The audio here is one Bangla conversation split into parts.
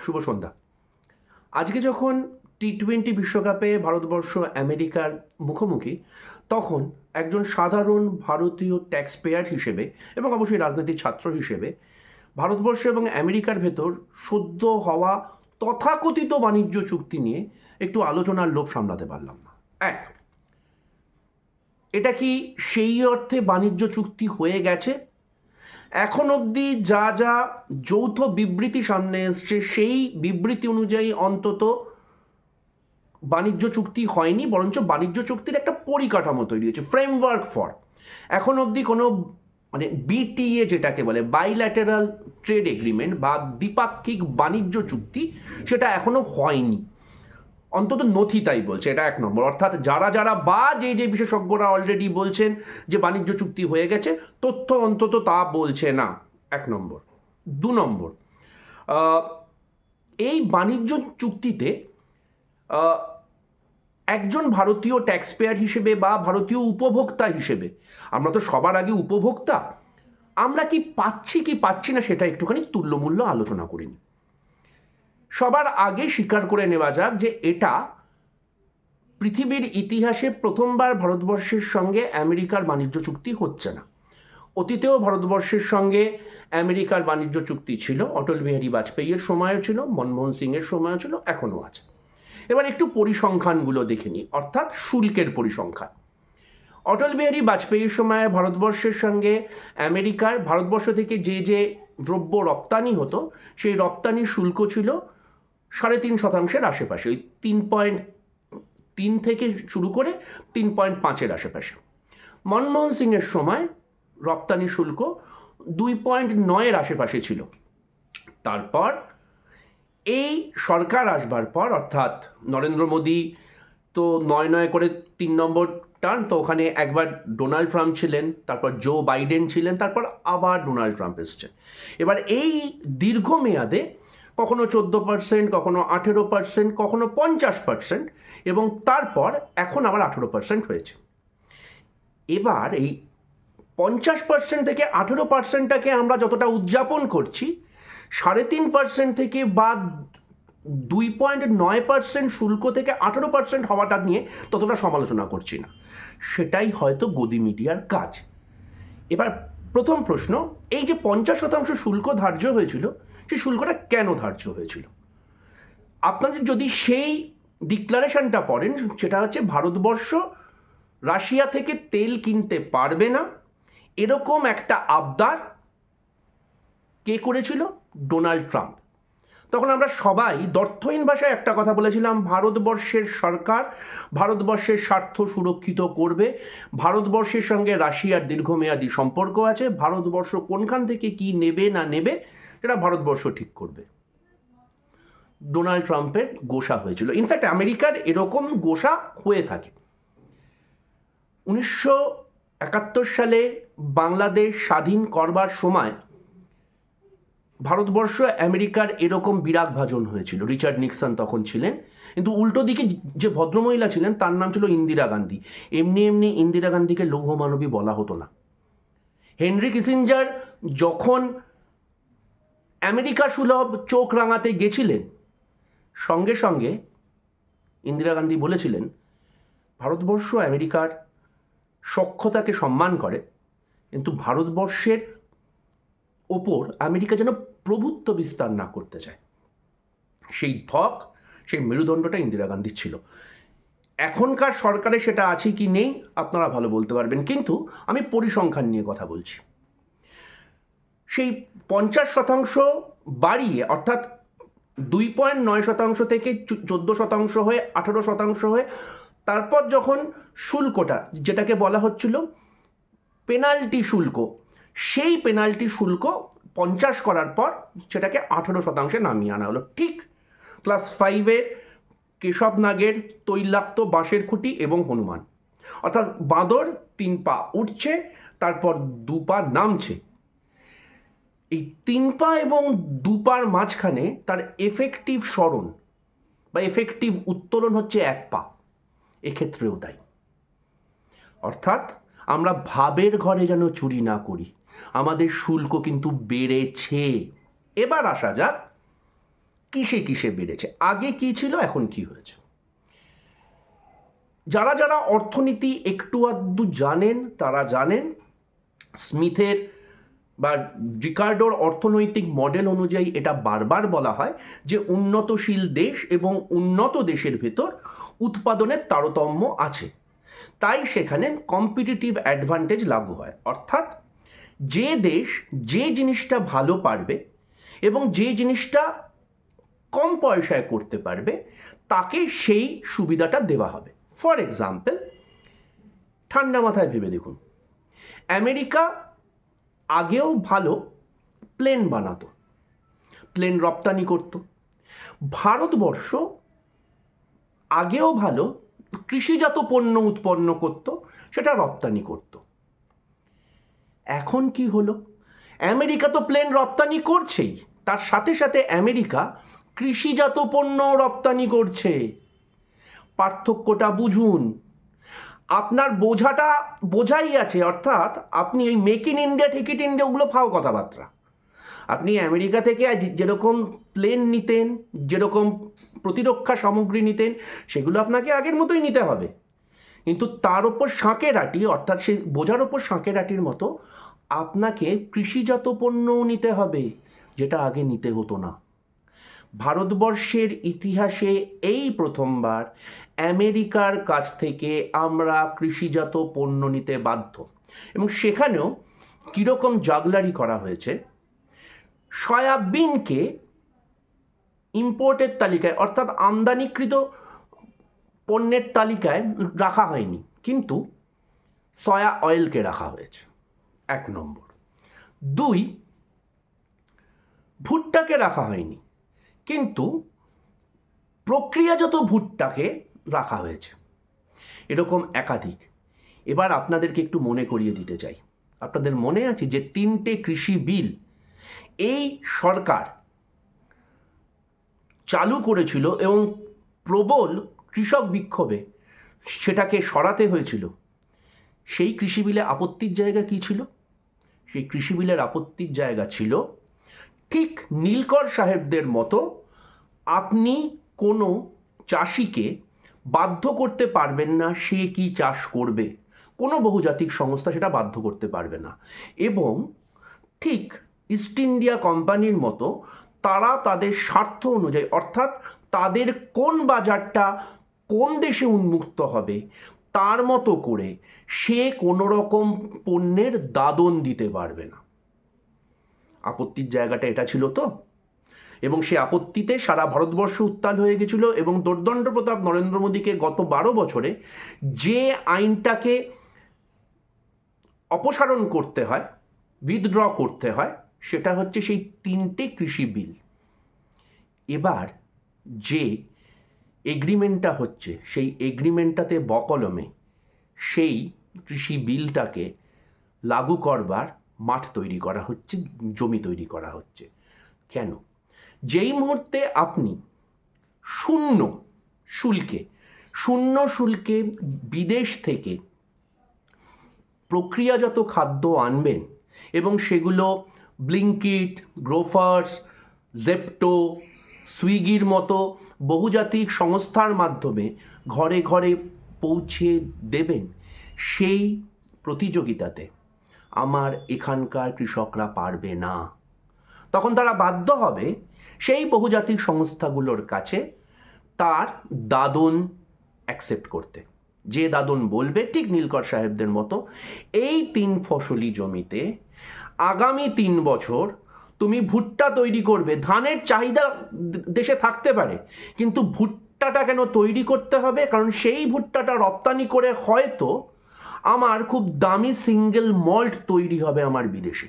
শুভ সন্ধ্যা। আজকে যখন টি-20 বিশ্বকাপে ভারতবর্ষ আমেরিকার মুখোমুখি, তখন একজন সাধারণ ভারতীয় ট্যাক্স পেয়ার হিসেবে এবং অবশ্যই রাজনীতির ছাত্র হিসেবে ভারতবর্ষ এবং আমেরিকার ভেতর সদ্য হওয়া তথাকথিত বাণিজ্য চুক্তি নিয়ে একটু আলোচনার লোভ সামলাতে পারলাম না। এক, এটা কি সেই অর্থে বাণিজ্য চুক্তি হয়ে গেছে? এখন অবধি যা যা যৌথ বিবৃতি সামনে এসছে সেই বিবৃতি অনুযায়ী অন্তত বাণিজ্য চুক্তি হয়নি, বরঞ্চ বাণিজ্য চুক্তির একটা পরিকাঠামো তৈরি হয়েছে, ফ্রেমওয়ার্ক ফর। এখন অবধি কোনো বিটিএ যেটাকে বলে বাইল্যাটারাল ট্রেড এগ্রিমেন্ট বা দ্বিপাক্ষিক বাণিজ্য চুক্তি, সেটা এখনো হয়নি, অন্তত নথি তাই বলছে। এটা 1 নম্বর। অর্থাৎ যারা যারা বা যে বিশেষজ্ঞরা অলরেডি বলছেন যে বাণিজ্য চুক্তি হয়ে গেছে, তথ্য অন্তত তা বলছে না। 1 নম্বর। 2 নম্বর, এই বাণিজ্য চুক্তিতে একজন ভারতীয় ট্যাক্স পেয়ার হিসেবে বা ভারতীয় উপভোক্তা হিসেবে, আমরা তো সবার আগে উপভোক্তা, আমরা কি পাচ্ছি কি পাচ্ছি না সেটা একটুখানি তুল্যমূল্য আলোচনা করিনি। সবার আগে স্বীকার করে নেওয়া যাক যে এটা পৃথিবীর ইতিহাসে প্রথমবার ভারতবর্ষের সঙ্গে আমেরিকার বাণিজ্য চুক্তি হচ্ছে না। অতীতেও ভারতবর্ষের সঙ্গে আমেরিকার বাণিজ্য চুক্তি ছিল, অটল বিহারী বাজপেয়ীর সময়ও ছিল, মনমোহন সিংয়ের সময়ও ছিল, এখনও আছে। এবার একটু পরিসংখ্যানগুলো দেখে নিই, অর্থাৎ শুল্কের পরিসংখ্যান। অটল বিহারী বাজপেয়ীর সময় ভারতবর্ষের সঙ্গে আমেরিকার, ভারতবর্ষ থেকে যে দ্রব্য রপ্তানি হতো সেই রপ্তানির শুল্ক ছিল 3.5%-এর আশেপাশে, ওই 3.3 থেকে শুরু করে 3.5-এর আশেপাশে। মনমোহন সিংয়ের সময় রপ্তানি শুল্ক 2.9-এর আশেপাশে ছিল। তারপর এই সরকার আসবার পর, অর্থাৎ নরেন্দ্র মোদী তো 9 করে 3 নম্বর টার্ম, তো ওখানে একবার ডোনাল্ড ট্রাম্প ছিলেন, তারপর জো বাইডেন ছিলেন, তারপর আবার ডোনাল্ড ট্রাম্প এসছে। এবার এই দীর্ঘমেয়াদে কখনো 14%, কখনো 18%, কখনো 50%, এবং তারপর এখন আবার 18% হয়েছে। এবার এই 50% থেকে 18%টাকে আমরা যতটা উদযাপন করছি, 3.5% থেকে বা 2.9% শুল্ক থেকে 18% হওয়াটা নিয়ে ততটা সমালোচনা করছি না। সেটাই হয়তো গদি মিডিয়ার কাজ। এবার প্রথম প্রশ্ন, এই যে 50% শুল্ক ধার্য হয়েছিল, সেই শুল্কটা কেন ধার্য হয়েছিল? আপনাদের যদি সেই ডিক্লারেশনটা পড়েন, সেটা হচ্ছে ভারতবর্ষ রাশিয়া থেকে তেল কিনতে পারবে না, এরকম একটা আবদার কে করেছিল? Donald Trump. তখন আমরা সবাই দ্ব্যর্থহীন ভাষায় একটা কথা বলেছিলাম, ভারতবর্ষের সরকার ভারতবর্ষের স্বার্থ সুরক্ষিত করবে, ভারতবর্ষের সঙ্গে রাশিয়ার দীর্ঘমেয়াদী সম্পর্ক আছে, ভারতবর্ষ কোনখান থেকে কি নেবে না নেবে সেটা ভারতবর্ষ ঠিক করবে। ডোনাল্ড ট্রাম্পের গোসা হয়েছিল। ইনফ্যাক্ট আমেরিকার এরকম গোসা হয়ে থাকে। 1971 সালে বাংলাদেশ স্বাধীন করবার সময় ভারতবর্ষ আমেরিকার এরকম বিরাগ ভাজন হয়েছিল। রিচার্ড নিক্সন তখন ছিলেন, কিন্তু উল্টো দিকে যে ভদ্রমহিলা ছিলেন তার নাম ছিল ইন্দিরা গান্ধী। এমনি এমনি ইন্দিরা গান্ধীকে লৌহ মানবী বলা হতো না। হেনরি কিসিঞ্জার যখন আমেরিকা সুলভ চোখ রাঙাতে গেছিলেন, সঙ্গে সঙ্গে ইন্দিরা গান্ধী বলেছিলেন ভারতবর্ষ আমেরিকার সখ্যতাকে সম্মান করে, কিন্তু ভারতবর্ষের ওপর আমেরিকা যেন প্রভুত্ব বিস্তার না করতে চায়। সেই ধক, সেই মেরুদণ্ডটা ইন্দিরা গান্ধীর ছিল। এখনকার সরকারে সেটা আছে কি নেই আপনারা ভালো বলতে পারবেন, কিন্তু আমি পরিসংখ্যান নিয়ে কথা বলছি। সেই 50% বাড়িয়ে, অর্থাৎ 2.9% থেকে 14% হয়ে 18% হয়ে, তারপর যখন শুল্কটা, যেটাকে বলা হচ্ছিল পেনাল্টি শুল্ক, সেই পেনাল্টি শুল্ক 50 করার পর সেটাকে 18% নামিয়ে আনা হলো। ঠিক ক্লাস 5-এর কেশব নাগের তৈলাক্ত বাঁশের খুঁটি এবং হনুমান, অর্থাৎ বাঁদর 3 পা উঠছে, তারপর 2 পা নামছে। এই 3 পা এবং 2 পার মাঝখানে তার এফেক্টিভ সরণ বা এফেক্টিভ উত্তোলন হচ্ছে 1 পা। এক্ষেত্রেও তাই। অর্থাৎ আমরা ভাবের ঘরে যেন চুরি না করি, আমাদের শুল্ক কিন্তু বেড়েছে। এবার আসা যাক কিসে কিসে বেড়েছে, আগে কি ছিল, এখন কি হয়েছে। যারা যারা অর্থনীতি একটু আধটু জানেন তারা জানেন স্মিথের বা রিকার্ডোর অর্থনৈতিক মডেল অনুযায়ী এটা বারবার বলা হয় যে উন্নতশীল দেশ এবং উন্নত দেশের ভেতর উৎপাদনের তারতম্য আছে, তাই সেখানে কম্পিটিটিভ অ্যাডভান্টেজ লাগু হয়। অর্থাৎ যে দেশ যে জিনিসটা ভালো পারবে এবং যে জিনিসটা কম পয়সায় করতে পারবে তাকে সেই সুবিধাটা দেওয়া হবে। ফর এক্সাম্পল, ঠান্ডা মাথায় ভেবে দেখুন, আমেরিকা আগেও ভালো প্লেন বানাতো, প্লেন রপ্তানি করত। ভারতবর্ষ আগেও ভালো কৃষিজাত পণ্য উৎপন্ন করত, সেটা রপ্তানি করত। এখন কি হলো, আমেরিকা তো প্লেন রপ্তানি করছেই, তার সাথে সাথে আমেরিকা কৃষিজাত পণ্য রপ্তানি করছে। পার্থক্যটা বুঝুন। আপনার বোঝাই আছে, অর্থাৎ আপনি এই make in India, ticket India, ওগুলো ফাও কথাবার্তা। আপনি আমেরিকা থেকে যেরকম প্লেন নিতেন, যেরকম প্রতিরক্ষা সামগ্রী নিতেন, সেগুলো আপনাকে আগের মতোই নিতে হবে, কিন্তু তার ওপর সাঁকেরাটি, অর্থাৎ সেই বোঝার ওপর সাঁকেরাটির মতো আপনাকে কৃষিজাত পণ্যও নিতে হবে, যেটা আগে নিতে হতো না। ভারতবর্ষের ইতিহাসে এই প্রথমবার আমেরিকার কাছ থেকে আমরা কৃষিজাত পণ্য নিতে বাধ্য, এবং সেখানেও কীরকম জাগলারি করা হয়েছে। সয়াবিনকে ইম্পোর্টের তালিকায়, অর্থাৎ আমদানিকৃত পণ্যের তালিকায় রাখা হয়নি, কিন্তু সয়া অয়েলকে রাখা হয়েছে, 1 নম্বর। 2, ভুট্টাকে রাখা হয়নি, কিন্তু প্রক্রিয়াজাত ভুট্টাকে রাখা হয়েছে। এরকম একাধিক। এবার আপনাদেরকে একটু মনে করিয়ে দিতে চাই, আপনাদের মনে আছে যে 3টে কৃষি বিল এই সরকার চালু করেছিল এবং প্রবল কৃষক বিক্ষোভে সেটাকে সরাতে হয়েছিল। সেই কৃষি বিলে আপত্তির জায়গা কি ছিল? সেই কৃষি বিলের আপত্তির জায়গা ছিল, ঠিক নীলকর সাহেবদের মতো আপনি কোনো চাষিকে বাধ্য করতে পারবেন না সে কি চাষ করবে, কোনো বহুজাতিক সংস্থা সেটা বাধ্য করতে পারবে না। এবং ঠিক ইস্ট ইন্ডিয়া কোম্পানির মতো তারা তাদের স্বার্থ অনুযায়ী, অর্থাৎ তাদের কোন বাজারটা কোন দেশে উন্মুক্ত হবে তার মতো করে সে কোনো রকম পণ্যের দাদন দিতে পারবে না। আপত্তির জায়গাটা এটা ছিল তো, এবং সে আপত্তিতে সারা ভারতবর্ষ উত্তাল হয়ে গেছিল। এবং দোর্দণ্ড প্রতাপ নরেন্দ্র মোদীকে গত 12 বছরে যে আইনটাকে অপসারণ করতে হয়, উইথড্র করতে হয়, সেটা হচ্ছে সেই 3টে কৃষি বিল। এবার যে এগ্রিমেন্টটা হচ্ছে, সেই এগ্রিমেন্টটাতে বকলমে সেই কৃষি বিলটাকে লাগু করবার মাঠ তৈরি করা হচ্ছে, জমি তৈরি করা হচ্ছে। কেন? যেই মুহূর্তে আপনি শূন্য শুল্কে বিদেশ থেকে প্রক্রিয়াজাত খাদ্য আনবেন এবং সেগুলো ব্লিঙ্কিট, গ্রোফার্স, জেপ্টো, সুইগির মতো বহুজাতিক সংস্থার মাধ্যমে ঘরে ঘরে পৌঁছে দেবেন, সেই প্রতিযোগিতাতে আমার এখানকার কৃষকরা পারবে না। তখন তারা বাধ্য হবে সেই বহুজাতিক সংস্থাগুলোর কাছে তার দাদন অ্যাকসেপ্ট করতে। যে দাদন বলবে, ঠিক নীলকর সাহেবদের মতো, এই 3 ফসলি জমিতে আগামী 3 বছর তুমি ভুট্টা তৈরি করবে। ধানের চাহিদা দেশে থাকতে পারে, কিন্তু ভুট্টাটা কেন তৈরি করতে হবে? কারণ সেই ভুট্টাটা রপ্তানি করে হয়তো আমার খুব দামি সিঙ্গেল মল্ট তৈরি হবে আমার বিদেশে।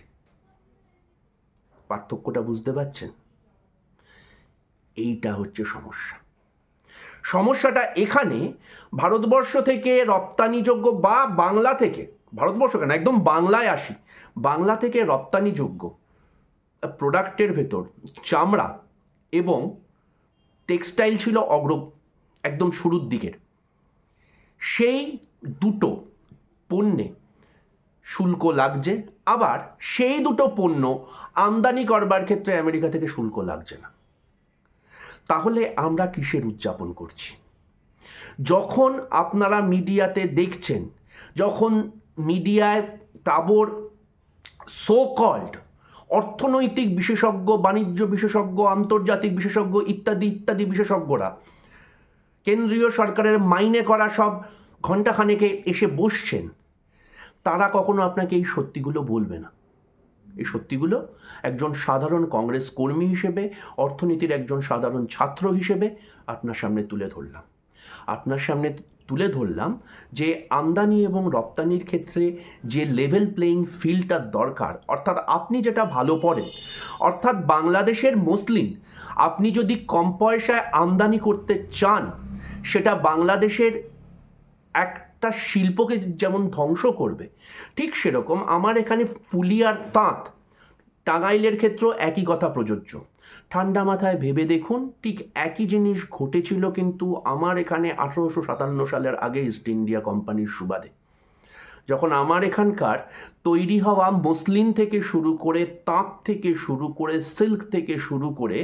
পার্থক্যটা বুঝতে পারছেন? এইটা হচ্ছে সমস্যাটা এখানে। ভারতবর্ষ থেকে রপ্তানিযোগ্য বা বাংলা থেকে, ভারতবর্ষ কেন, একদম বাংলায় আসি, বাংলা থেকে রপ্তানিযোগ্য প্রোডাক্টের ভেতর চামড়া এবং টেক্সটাইল ছিল একদম শুরুর দিকের। সেই দুটো পণ্যে শুল্ক লাগছে, আবার সেই দুটো পণ্য আমদানি করবার ক্ষেত্রে আমেরিকা থেকে শুল্ক লাগছে না। তাহলে আমরা কিসের উদযাপন করছি? যখন আপনারা মিডিয়াতে দেখছেন, যখন মিডিয়ায় তাবর সো কল্ড অর্থনৈতিক বিশেষজ্ঞ, বাণিজ্য বিশেষজ্ঞ, আন্তর্জাতিক বিশেষজ্ঞ ইত্যাদি ইত্যাদি বিশেষজ্ঞরা কেন্দ্রীয় সরকারের মাইনে করা সব ঘণ্টাখানেকে এসে বসছেন, তারা কখনো আপনাকে এই সত্যিগুলো বলবে না। এই সত্যিগুলো একজন সাধারণ কংগ্রেস কর্মী হিসেবে, অর্থনীতির একজন সাধারণ ছাত্র হিসেবে আপনার সামনে তুলে ধরলাম যে আমদানি এবং রপ্তানির ক্ষেত্রে যে লেভেল প্লেয়িং ফিল্ডটার দরকার, অর্থাৎ আপনি যেটা ভালো পড়েন, অর্থাৎ বাংলাদেশের মসলিন আপনি যদি কম পয়সায় আমদানি করতে চান, সেটা বাংলাদেশের একটা শিল্পকে যেমন ধ্বংস করবে, ঠিক সেরকম আমার এখানে ফুলি আর তাঁত, টাঙ্গাইলের ক্ষেত্রেও একই কথা প্রযোজ্য। ঠান্ডা মাথায় ভেবে দেখুন, ঠিক একই জিনিস ঘটেছিল কিন্তু আমার এখানে 1857 সালের আগে ইস্ট ইন্ডিয়া কোম্পানির সুবাদে, যখন আমার এখানকার তৈরি হওয়া মসলিন থেকে শুরু করে, তাঁত থেকে শুরু করে, সিল্ক থেকে শুরু করে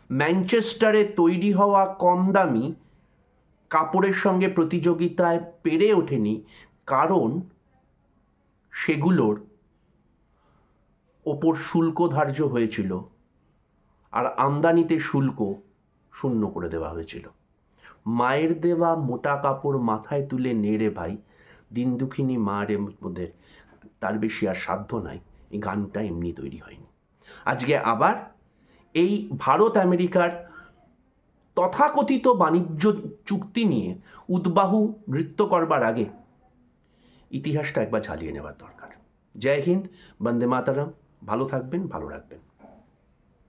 ম্যানচেস্টারে তৈরি হওয়া কম দামি কাপড়ের সঙ্গে প্রতিযোগিতায় পেরে ওঠেনি, কারণ সেগুলোর ওপর শুল্ক ধার্য হয়েছিল আর আমদানিতে শুল্ক শূন্য করে দেওয়া হয়েছিল। মায়ের দেওয়া মোটা কাপড় মাথায় তুলে নেড়ে ভাই, দিন দুঃখিনী মার মধ্যে তার বেশি আর সাধ্য নাই, এই গানটা এমনি তৈরি হয়নি। আজকে আবার এই ভারত আমেরিকার তথাকথিত বাণিজ্য চুক্তি নিয়ে উদ্বাহু নৃত্য করবার আগে ইতিহাসটা একবার ঝালিয়ে নেওয়ার দরকার। জয় হিন্দ, বন্দে মাতরম। ভালো থাকবেন, ভালো রাখবেন।